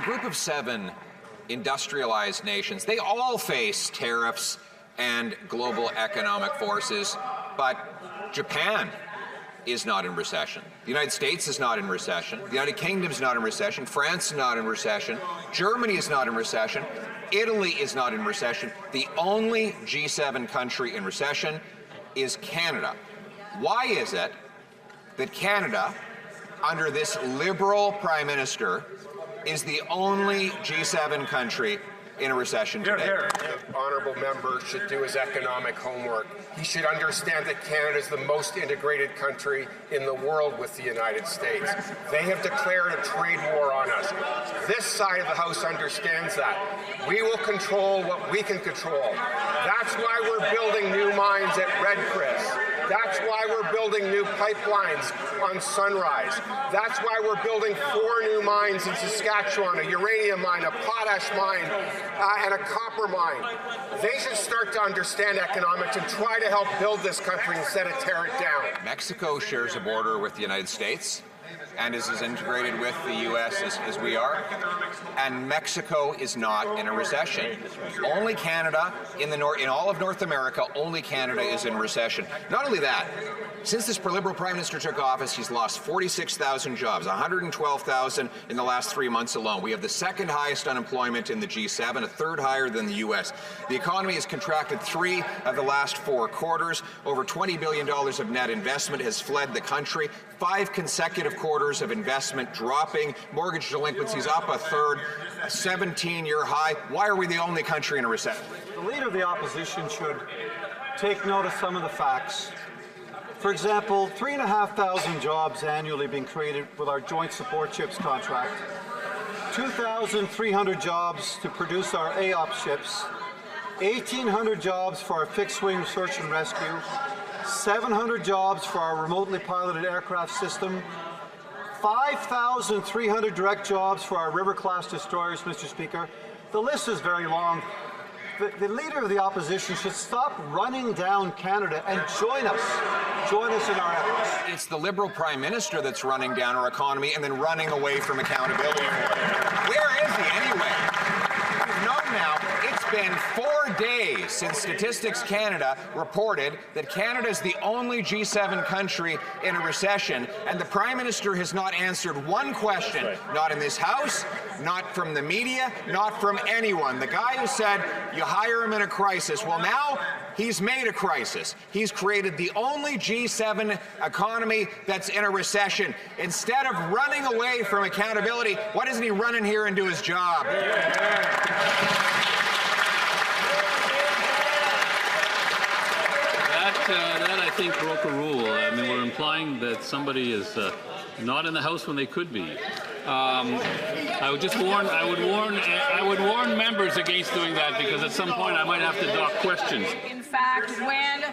group of 7 industrialized nations. They all face tariffs and global economic forces, but Japan is not in recession. The United States is not in recession. The United Kingdom is not in recession. France is not in recession. Germany is not in recession. Italy is not in recession. The only G7 country in recession is Canada. Why is it that Canada, under this Liberal Prime Minister, is the only G7 country in a recession today? The honourable member should do his economic homework. He should understand that Canada is the most integrated country in the world with the United States. They have declared a trade war on us. This side of the House understands that. We will control what we can control. That's why we're building new mines at Red Chris. That's why we're building new pipelines on Sunrise. That's why we're building 4 new mines in Saskatchewan, a uranium mine, a potash mine, and a copper mine. They should start to understand economics and try to help build this country instead of tear it down. Mexico shares a border with the United States and is as integrated with the U.S. as we are. And Mexico is not in a recession. Only Canada, in all of North America, only Canada is in recession. Not only that, since this Liberal Prime Minister took office, he's lost 46,000 jobs, 112,000 in the last 3 months alone. We have the 2nd highest unemployment in the G7, a 3rd higher than the U.S. The economy has contracted 3 of the last 4 quarters. Over $20 billion of net investment has fled the country. 5 consecutive quarters of investment dropping, mortgage delinquencies up a 3rd, a 17-year high. Why are we the only country in a recession? The Leader of the Opposition should take note of some of the facts. For example, 3,500 jobs annually being created with our Joint Support Ships contract, 2,300 jobs to produce our AOP ships, 1,800 jobs for our fixed-wing search and rescue, 700 jobs for our remotely piloted aircraft system, 5,300 direct jobs for our River-class destroyers, Mr. Speaker. The list is very long. The Leader of the Opposition should stop running down Canada and join us in our efforts. It's the Liberal Prime Minister that's running down our economy and then running away from accountability. Where is he anyway? We've known now it's been 4 days since Statistics Canada reported that Canada is the only G7 country in a recession, and the Prime Minister has not answered one question, not in this House, not from the media, not from anyone. The guy who said you hire him in a crisis, well, now he's made a crisis. He's created the only G7 economy that's in a recession. Instead of running away from accountability, why doesn't he run in here and do his job? That I think broke a rule. I mean, we're implying that somebody is not in the House when they could be. I would warn members against doing that, because at some point I might have to dock questions. In fact, when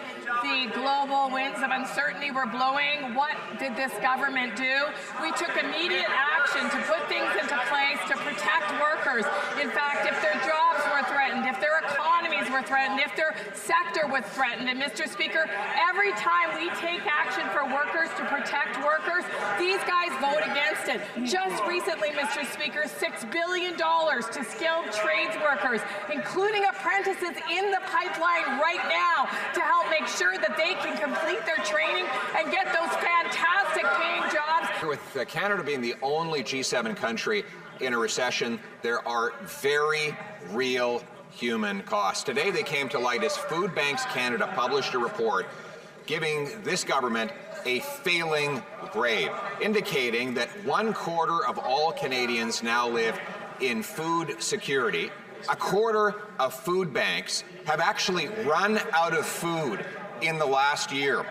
the global winds of uncertainty were blowing, what did this government do? We took immediate action to put things into place to protect workers. In fact, if their jobs were threatened, if their economies were threatened, if their sector was threatened, and Mr. Speaker, every time we take action for workers to protect workers, these guys vote against it. Just recently, Mr. Speaker, $6 billion to skilled trades workers, including apprentices in the pipeline right now, to help make sure that they can complete their training and get those fantastic paying jobs. With Canada being the only G7 country in a recession, there are very real human costs. Today they came to light as Food Banks Canada published a report giving this government a failing grade, indicating that 1/4 of all Canadians now live in food security. 1/4 of food banks have actually run out of food in the last year.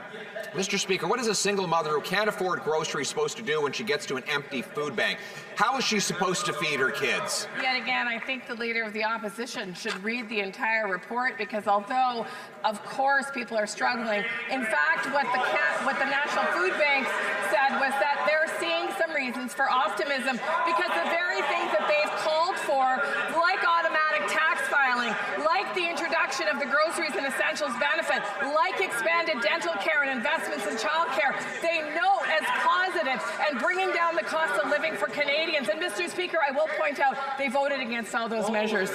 Mr. Speaker, what is a single mother who can't afford groceries supposed to do when she gets to an empty food bank? How is she supposed to feed her kids? Yet again, I think the Leader of the Opposition should read the entire report, because although, of course, people are struggling, in fact, what the National Food Bank said was that they're seeing some reasons for optimism, because the very things that they've called for, like automatic tax filing, like the introduction reduction of the groceries and essentials benefit, like expanded dental care and investments in childcare, they note as positive and bringing down the cost of living for Canadians. And Mr. Speaker, I will point out they voted against all those measures.